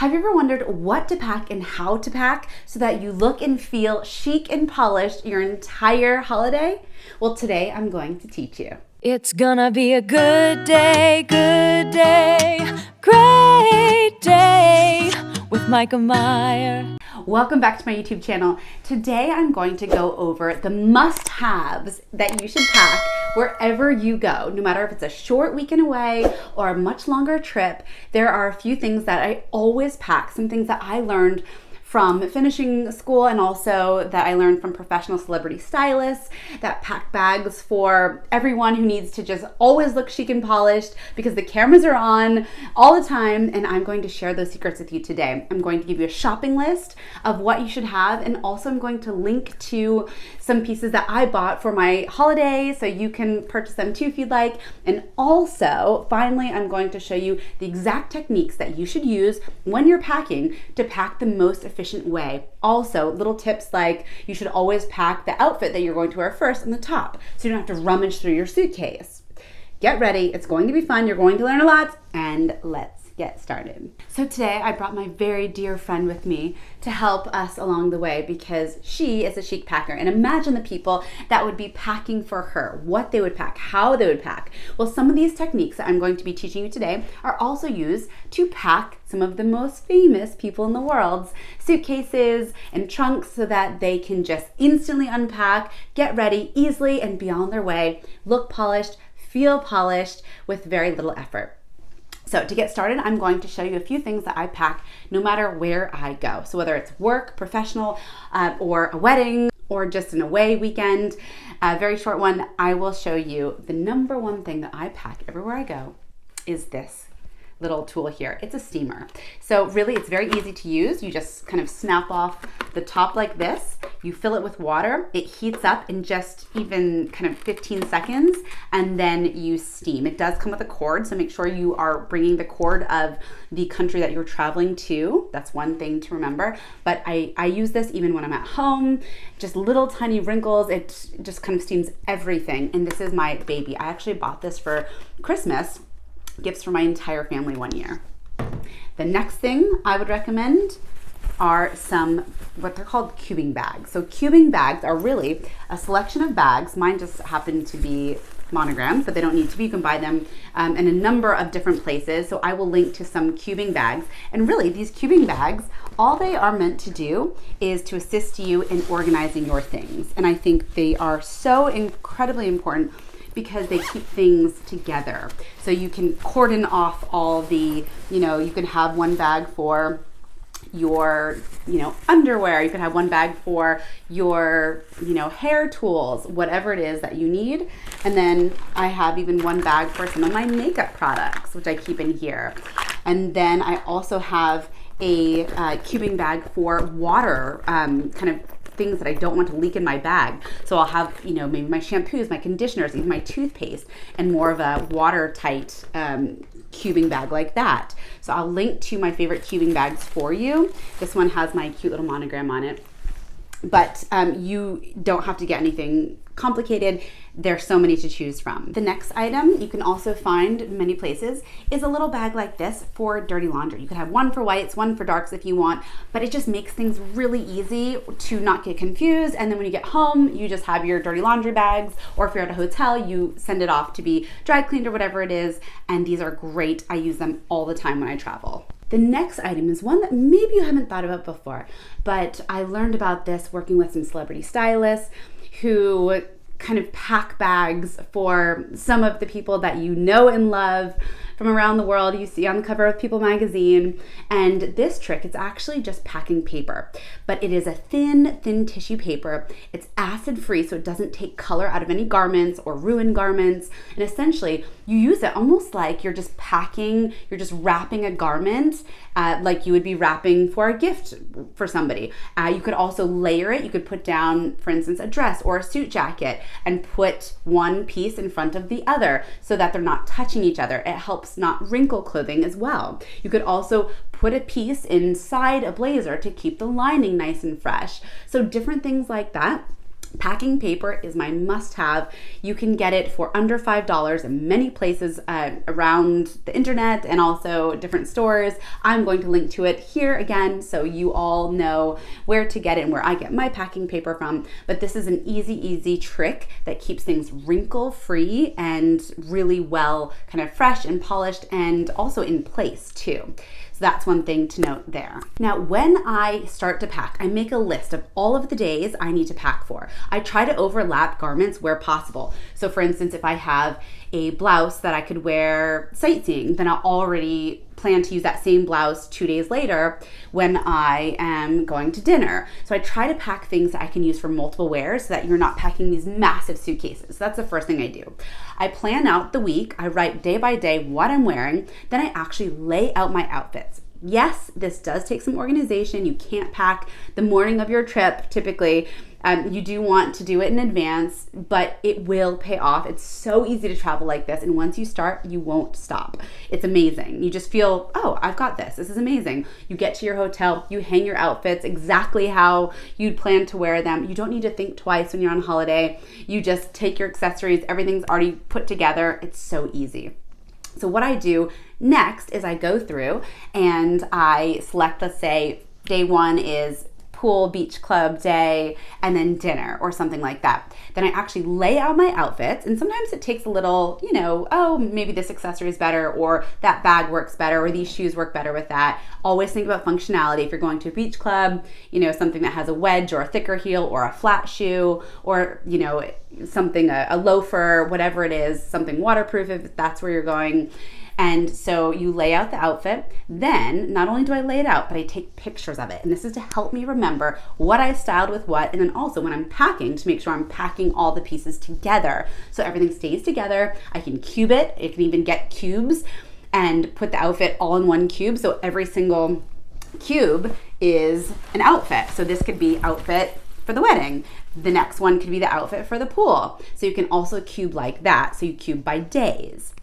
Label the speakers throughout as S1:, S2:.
S1: Have you ever wondered what to pack and how to pack so that you look and feel chic and polished your entire holiday? Well, today I'm going to teach you.
S2: It's gonna be a good day, great day with Myka Meier.
S1: Welcome back to my YouTube channel. Today I'm going to go over the must-haves that you should pack wherever you go. No matter if it's a short weekend away or a much longer trip, there are a few things that I always pack, some things that I learned from finishing school and also that I learned from professional celebrity stylists that pack bags for everyone who needs to just always look chic and polished because the cameras are on all the time, and I'm going to share those secrets with you today. I'm going to give you a shopping list of what you should have, and also I'm going to link to some pieces that I bought for my holiday so you can purchase them too if you'd like. And also, finally, I'm going to show you the exact techniques that you should use when you're packing to pack the most efficient way. Also, little tips like you should always pack the outfit that you're going to wear first on the top so you don't have to rummage through your suitcase. Get ready, it's going to be fun, you're going to learn a lot, and let's get started. So today I brought my very dear friend with me to help us along the way because she is a chic packer, and imagine the people that would be packing for her, what they would pack, how they would pack. Well, some of these techniques that I'm going to be teaching you today are also used to pack some of the most famous people in the world's suitcases and trunks so that they can just instantly unpack, get ready easily, and be on their way, look polished, feel polished with very little effort. So to get started, I'm going to show you a few things that I pack no matter where I go. So whether it's work, professional, or a wedding, or just an away weekend, a very short one, I will show you the number one thing that I pack everywhere I go is this little tool here. It's a steamer. So really it's very easy to use. You just kind of snap off the top like this. You fill it with water. It heats up in just even kind of 15 seconds, and then you steam. It does come with a cord, so make sure you are bringing the cord of the country that you're traveling to. That's one thing to remember. But I use this even when I'm at home. Just little tiny wrinkles. It just kind of steams everything. And this is my baby. I actually bought this for Christmas. Gifts for my entire family one year. The next thing I would recommend are some, what they're called cubing bags. So cubing bags are really a selection of bags. Mine just happen to be monogrammed, but they don't need to be. You can buy them in a number of different places. So I will link to some cubing bags. And really these cubing bags, all they are meant to do is to assist you in organizing your things. And I think they are so incredibly important because they keep things together. So you can cordon off all the, you can have one bag for your, underwear. You can have one bag for your, hair tools, whatever it is that you need. And then I have even one bag for some of my makeup products, which I keep in here. And then I also have a cubing bag for water, kind of things that I don't want to leak in my bag. So I'll have, maybe my shampoos, my conditioners, even my toothpaste, and more of a watertight cubing bag like that. So I'll link to my favorite cubing bags for you. This one has my cute little monogram on it. But you don't have to get anything complicated. There's so many to choose from. The next item you can also find many places is a little bag like this for dirty laundry. You could have one for whites, one for darks if you want, but it just makes things really easy to not get confused. And then when you get home, you just have your dirty laundry bags, or if you're at a hotel, you send it off to be dry cleaned or whatever it is. And these are great. I use them all the time when I travel. The next item is one that maybe you haven't thought about before, but I learned about this working with some celebrity stylists who kind of pack bags for some of the people that you know and love from around the world. You see on the cover of People magazine. And this trick, it's actually just packing paper, but it is a thin tissue paper. It's acid free, so it doesn't take color out of any garments or ruin garments. And essentially you use it almost like you're just packing, you're just wrapping a garment like you would be wrapping for a gift for somebody. You could also layer it. You could put down, for instance, a dress or a suit jacket and put one piece in front of the other so that they're not touching each other. It helps not wrinkle clothing as well. You could also put a piece inside a blazer to keep the lining nice and fresh. So different things like that. Packing paper is my must-have. You can get it for under $5 in many places around the internet and also different stores. I'm going to link to it here again so you all know where to get it and where I get my packing paper from. But this is an easy trick that keeps things wrinkle-free and really well kind of fresh and polished and also in place too. That's one thing to note there. Now, when I start to pack, I make a list of all of the days I need to pack for. I try to overlap garments where possible. So for instance, if I have a blouse that I could wear sightseeing, then I'll already plan to use that same blouse 2 days later when I am going to dinner. So I try to pack things that I can use for multiple wears so that you're not packing these massive suitcases. So that's the first thing I do. I plan out the week. I write day by day what I'm wearing. Then I actually lay out my outfits. Yes, this does take some organization. You can't pack the morning of your trip typically. You do want to do it in advance, but it will pay off. It's so easy to travel like this. And once you start, you won't stop. It's amazing. You just feel, oh, I've got this. This is amazing. You get to your hotel, you hang your outfits exactly how you'd plan to wear them. You don't need to think twice when you're on holiday. You just take your accessories. Everything's already put together. It's so easy. So what I do next is I go through and I select, let's say, day one is pool, beach club day, and then dinner or something like that. Then I actually lay out my outfits, and sometimes it takes a little, oh, maybe this accessory is better, or that bag works better, or these shoes work better with that. Always think about functionality. If you're going to a beach club, something that has a wedge or a thicker heel or a flat shoe, or, something, a loafer, whatever it is, something waterproof if that's where you're going. And so you lay out the outfit. Then not only do I lay it out, but I take pictures of it. And this is to help me remember what I styled with what. And then also when I'm packing, to make sure I'm packing all the pieces together so everything stays together. I can cube it. I can even get cubes and put the outfit all in one cube. So every single cube is an outfit. So this could be outfit for the wedding. The next one could be the outfit for the pool. So you can also cube like that. So you cube by days.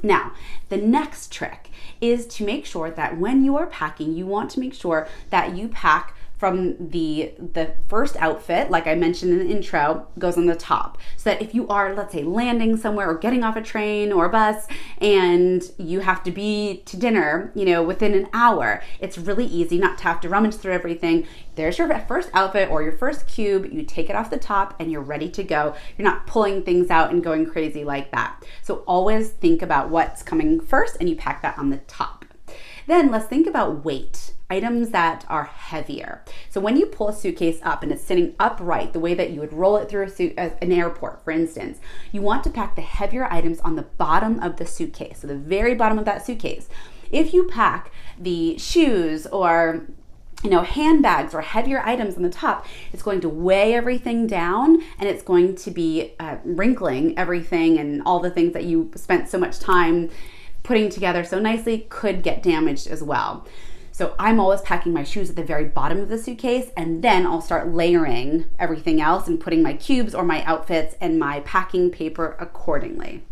S1: Now, the next trick is to make sure that when you are packing, you want to make sure that you pack from the first outfit, like I mentioned in the intro, goes on the top. So that if you are, let's say, landing somewhere or getting off a train or a bus and you have to be to dinner, within an hour, it's really easy not to have to rummage through everything. There's your first outfit or your first cube. You take it off the top and you're ready to go. You're not pulling things out and going crazy like that. So always think about what's coming first and you pack that on the top. Then let's think about weight. Items that are heavier. So when you pull a suitcase up and it's sitting upright, the way that you would roll it through an airport, for instance, you want to pack the heavier items on the bottom of the suitcase, so the very bottom of that suitcase. If you pack the shoes or handbags or heavier items on the top, it's going to weigh everything down and it's going to be wrinkling everything, and all the things that you spent so much time putting together so nicely could get damaged as well. So I'm always packing my shoes at the very bottom of the suitcase, and then I'll start layering everything else and putting my cubes or my outfits and my packing paper accordingly.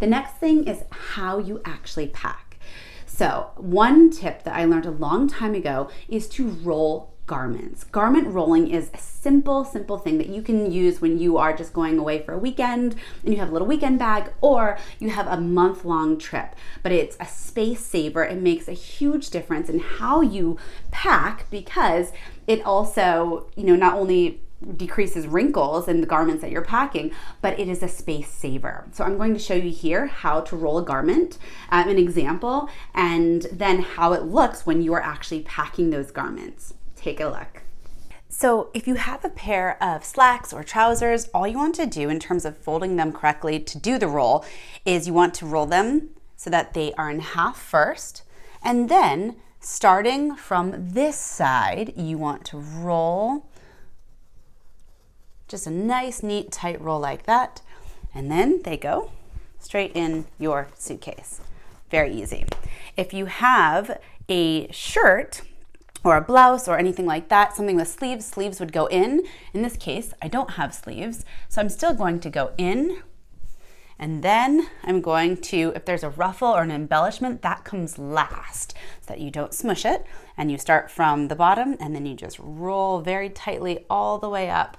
S1: The next thing is how you actually pack. So one tip that I learned a long time ago is to roll garments. Garment rolling is a simple thing that you can use when you are just going away for a weekend and you have a little weekend bag, or you have a month-long trip. But it's a space saver. It makes a huge difference in how you pack, because it also, not only decreases wrinkles in the garments that you're packing, but it is a space saver. So I'm going to show you here how to roll a garment, an example, and then how it looks when you are actually packing those garments. Take a look. So if you have a pair of slacks or trousers, all you want to do in terms of folding them correctly to do the roll is you want to roll them so that they are in half first, and then starting from this side, you want to roll just a nice, neat, tight roll like that, and then they go straight in your suitcase. Very easy. If you have a shirt or a blouse or anything like that, something with sleeves would go in. In this case, I don't have sleeves, so I'm still going to go in, and then I'm going to, if there's a ruffle or an embellishment, that comes last so that you don't smush it, and you start from the bottom and then you just roll very tightly all the way up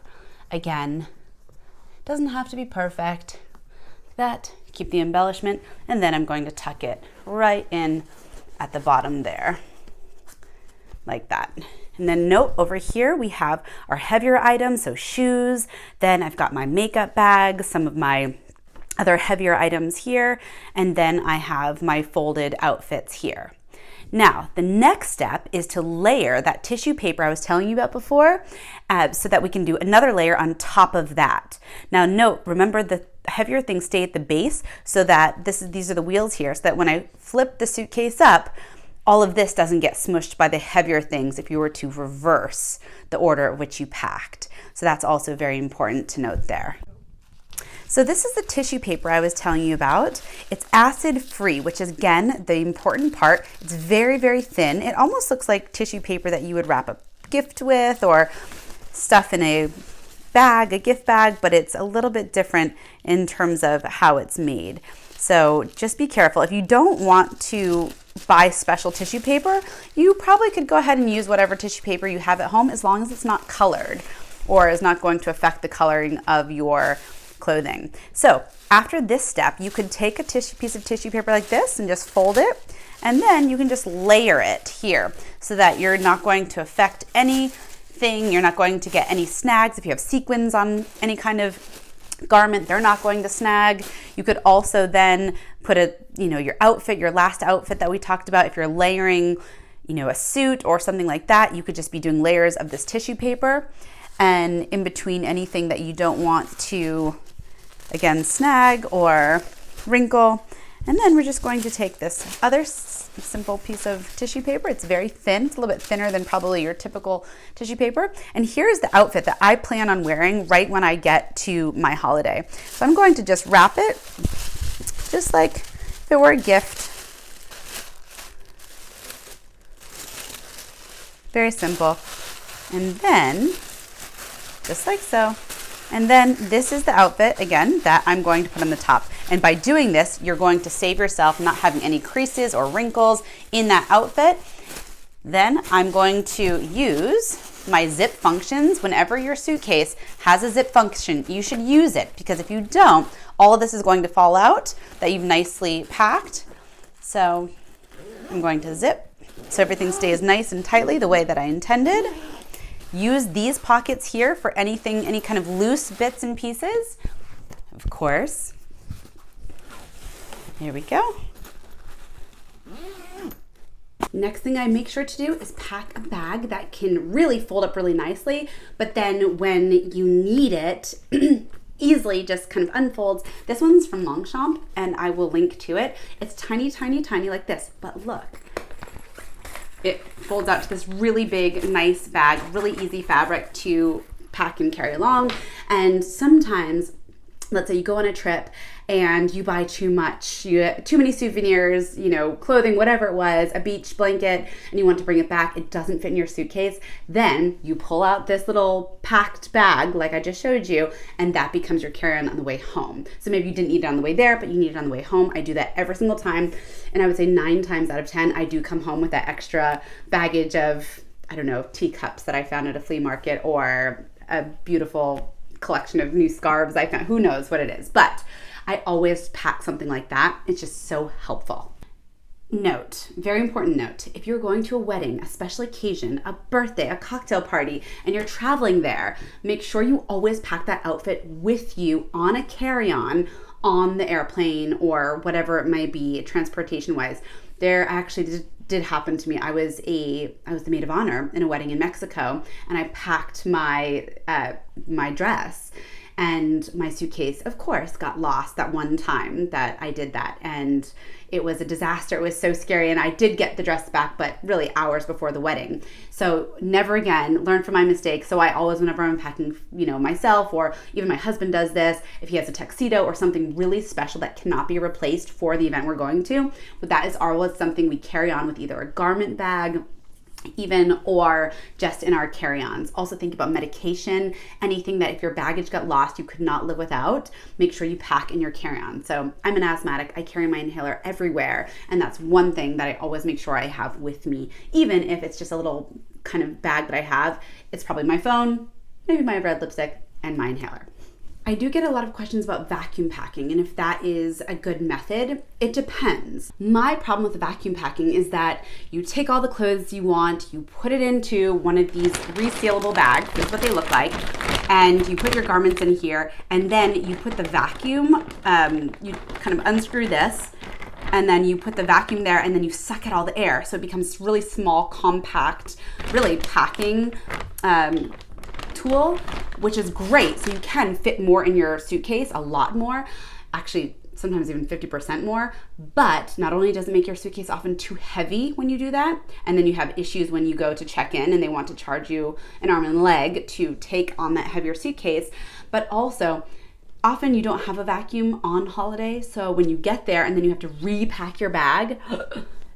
S1: Again, doesn't have to be perfect. That, keep the embellishment, and then I'm going to tuck it right in at the bottom there, like that. And then note over here we have our heavier items, so shoes. Then I've got my makeup bag, some of my other heavier items here, and then I have my folded outfits here. Now, the next step is to layer that tissue paper I was telling you about before, so that we can do another layer on top of that. Now note, remember the heavier things stay at the base, so that these are the wheels here, so that when I flip the suitcase up, all of this doesn't get smushed by the heavier things if you were to reverse the order of which you packed. So that's also very important to note there. So this is the tissue paper I was telling you about. It's acid-free, which is, again, the important part. It's very, very thin. It almost looks like tissue paper that you would wrap a gift with or stuff in a bag, a gift bag, but it's a little bit different in terms of how it's made. So just be careful. If you don't want to buy special tissue paper, you probably could go ahead and use whatever tissue paper you have at home, as long as it's not colored or is not going to affect the coloring of your clothing. So after this step, you could take a piece of tissue paper like this and just fold it, and then you can just layer it here so that you're not going to affect anything. You're not going to get any snags. If you have sequins on any kind of garment, they're not going to snag. You could also then put your outfit, your last outfit that we talked about. If you're layering, a suit or something like that, you could just be doing layers of this tissue paper, and in between anything that you don't want to, again, snag or wrinkle. And then we're just going to take this other simple piece of tissue paper. It's very thin. It's a little bit thinner than probably your typical tissue paper. And here's the outfit that I plan on wearing right when I get to my holiday. So I'm going to just wrap it just like if it were a gift. Very simple. And then, just like so. And then this is the outfit, again, that I'm going to put on the top. And by doing this, you're going to save yourself not having any creases or wrinkles in that outfit. Then I'm going to use my zip functions. Whenever your suitcase has a zip function, you should use it, because if you don't, all of this is going to fall out that you've nicely packed. So I'm going to zip so everything stays nice and tightly the way that I intended. Use these pockets here for any kind of loose bits and pieces. Of course. Here we go. Next thing I make sure to do is pack a bag that can really fold up really nicely, but then when you need it, easily just kind of unfolds. This one's from Longchamp, and I will link to it. It's tiny, tiny, tiny like this, but look. It folds out to this really big, nice bag, really easy fabric to pack and carry along. And sometimes, let's say you go on a trip and you buy too much, too many souvenirs, clothing, whatever it was, a beach blanket, and you want to bring it back, it doesn't fit in your suitcase. Then you pull out this little packed bag like I just showed you, and that becomes your carry-on on the way home. So maybe you didn't need it on the way there, but you need it on the way home. I do that every single time. And I would say 9 times out of 10, I do come home with that extra baggage of, teacups that I found at a flea market, or a beautiful collection of new scarves I found. Who knows what it is, but I always pack something like that. It's just so helpful. Note, very important note, if you're going to a wedding, a special occasion, a birthday, a cocktail party, and you're traveling there, make sure you always pack that outfit with you on a carry-on on the airplane or whatever it might be, transportation-wise. There actually did happen to me. I was the maid of honor in a wedding in Mexico, and I packed my dress, and my suitcase, of course, got lost that one time that I did that, and it was a disaster. It was so scary, and I did get the dress back, but really hours before the wedding. So never again, learn from my mistakes. So I always, whenever I'm packing, myself, or even my husband does this, if he has a tuxedo or something really special that cannot be replaced for the event we're going to, but that is always something we carry on with either a garment bag, even, or just in our carry-ons. Also think about medication, anything that if your baggage got lost you could not live without, make sure you pack in your carry-on. So I'm an asthmatic, I carry my inhaler everywhere, and that's one thing that I always make sure I have with me. Even if it's just a little kind of bag that I have, it's probably my phone, maybe my red lipstick, and my inhaler. I do get a lot of questions about vacuum packing and if that is a good method. It depends. My problem with the vacuum packing is that you take all the clothes you want, you put it into one of these resealable bags, this is what they look like, and you put your garments in here, and then you put the vacuum, you kind of unscrew this, and then you put the vacuum there, and then you suck out all the air. So it becomes really small, compact, really packing tool, which is great. So you can fit more in your suitcase, a lot more, actually sometimes even 50% more. But not only does it make your suitcase often too heavy when you do that, and then you have issues when you go to check in and they want to charge you an arm and leg to take on that heavier suitcase, but also often you don't have a vacuum on holiday. So when you get there and then you have to repack your bag,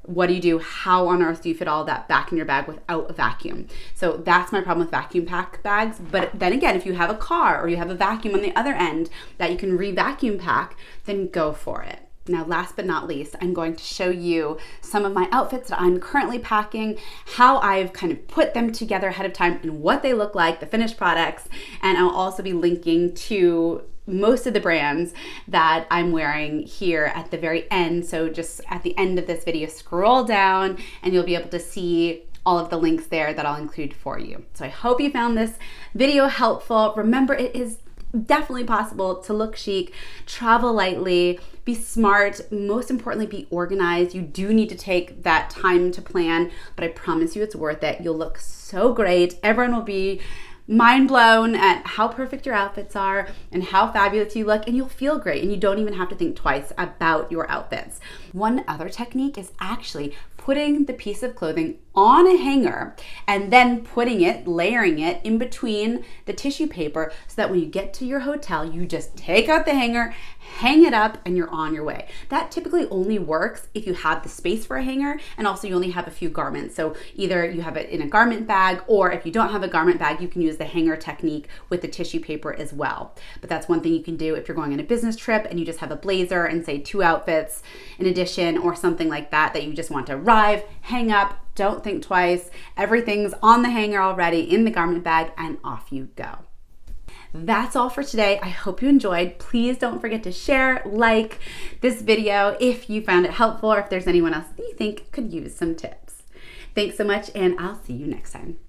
S1: what do you do? How on earth do you fit all that back in your bag without a vacuum? So that's my problem with vacuum pack bags. But then again, if you have a car or you have a vacuum on the other end that you can re-vacuum pack, then go for it. Now, last but not least, I'm going to show you some of my outfits that I'm currently packing, how I've kind of put them together ahead of time and what they look like, the finished products. And I'll also be linking to most of the brands that I'm wearing here at the very end. So just at the end of this video, scroll down and you'll be able to see all of the links there that I'll include for you. So I hope you found this video helpful. Remember, it is definitely possible to look chic, travel lightly, be smart, most importantly, be organized. You do need to take that time to plan, but I promise you it's worth it. You'll look so great. Everyone will be mind blown at how perfect your outfits are and how fabulous you look, and you'll feel great, and you don't even have to think twice about your outfits. One other technique is actually putting the piece of clothing on a hanger and then putting it, layering it in between the tissue paper so that when you get to your hotel, you just take out the hanger, hang it up, and you're on your way. That typically only works if you have the space for a hanger and also you only have a few garments. So either you have it in a garment bag, or if you don't have a garment bag, you can use the hanger technique with the tissue paper as well. But that's one thing you can do if you're going on a business trip and you just have a blazer and say 2 outfits in addition or something like that that you just want to arrive, hang up, don't think twice. Everything's on the hanger already in the garment bag, and off you go. That's all for today. I hope you enjoyed. Please don't forget to share, like this video if you found it helpful or if there's anyone else that you think could use some tips. Thanks so much, and I'll see you next time.